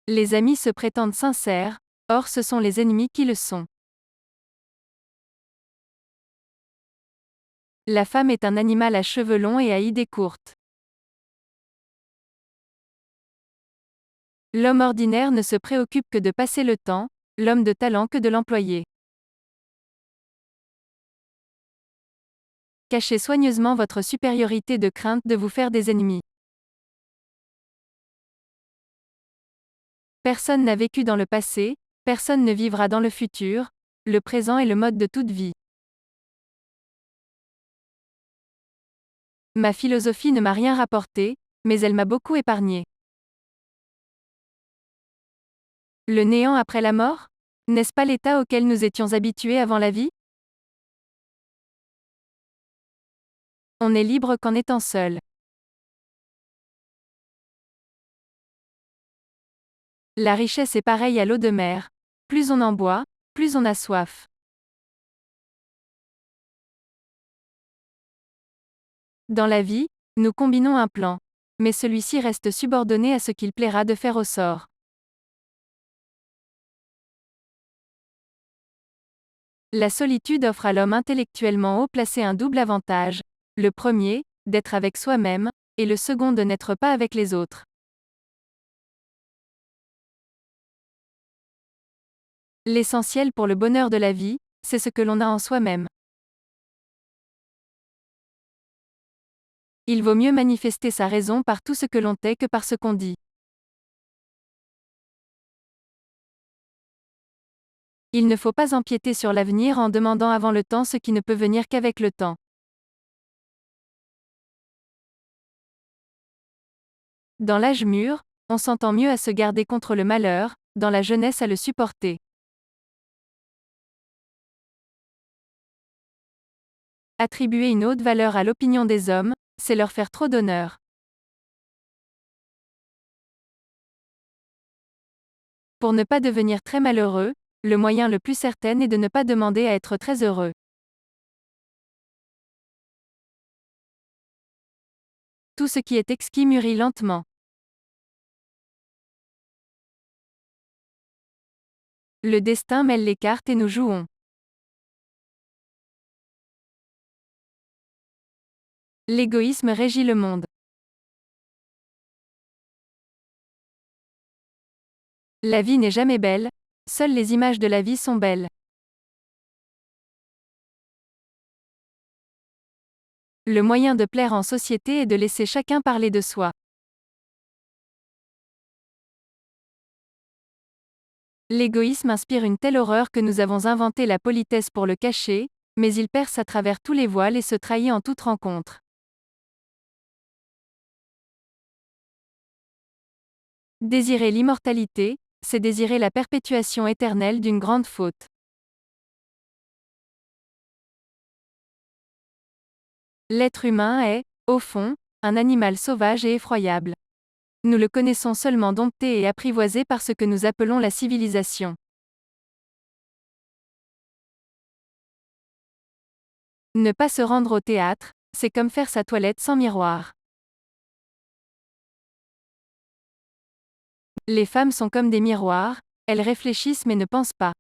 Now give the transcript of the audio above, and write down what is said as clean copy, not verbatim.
Les amis se prétendent sincères, or ce sont les ennemis qui le sont. La femme est un animal à cheveux longs et à idées courtes. L'homme ordinaire ne se préoccupe que de passer le temps, l'homme de talent que de l'employer. Cachez soigneusement votre supériorité de crainte de vous faire des ennemis. Personne n'a vécu dans le passé, personne ne vivra dans le futur, le présent est le mode de toute vie. Ma philosophie ne m'a rien rapporté, mais elle m'a beaucoup épargné. Le néant après la mort? N'est-ce pas l'état auquel nous étions habitués avant la vie? On n'est libre qu'en étant seul. La richesse est pareille à l'eau de mer. Plus on en boit, plus on a soif. Dans la vie, nous combinons un plan. Mais celui-ci reste subordonné à ce qu'il plaira de faire au sort. La solitude offre à l'homme intellectuellement haut placé un double avantage. Le premier, d'être avec soi-même, et le second de n'être pas avec les autres. L'essentiel pour le bonheur de la vie, c'est ce que l'on a en soi-même. Il vaut mieux manifester sa raison par tout ce que l'on tait que par ce qu'on dit. Il ne faut pas empiéter sur l'avenir en demandant avant le temps ce qui ne peut venir qu'avec le temps. Dans l'âge mûr, on s'entend mieux à se garder contre le malheur, dans la jeunesse à le supporter. Attribuer une haute valeur à l'opinion des hommes, c'est leur faire trop d'honneur. Pour ne pas devenir très malheureux, le moyen le plus certain est de ne pas demander à être très heureux. Tout ce qui est exquis mûrit lentement. Le destin mêle les cartes et nous jouons. L'égoïsme régit le monde. La vie n'est jamais belle, seules les images de la vie sont belles. Le moyen de plaire en société est de laisser chacun parler de soi. L'égoïsme inspire une telle horreur que nous avons inventé la politesse pour le cacher, mais il perce à travers tous les voiles et se trahit en toute rencontre. Désirer l'immortalité, c'est désirer la perpétuation éternelle d'une grande faute. L'être humain est, au fond, un animal sauvage et effroyable. Nous le connaissons seulement dompté et apprivoisé par ce que nous appelons la civilisation. Ne pas se rendre au théâtre, c'est comme faire sa toilette sans miroir. Les femmes sont comme des miroirs, elles réfléchissent mais ne pensent pas.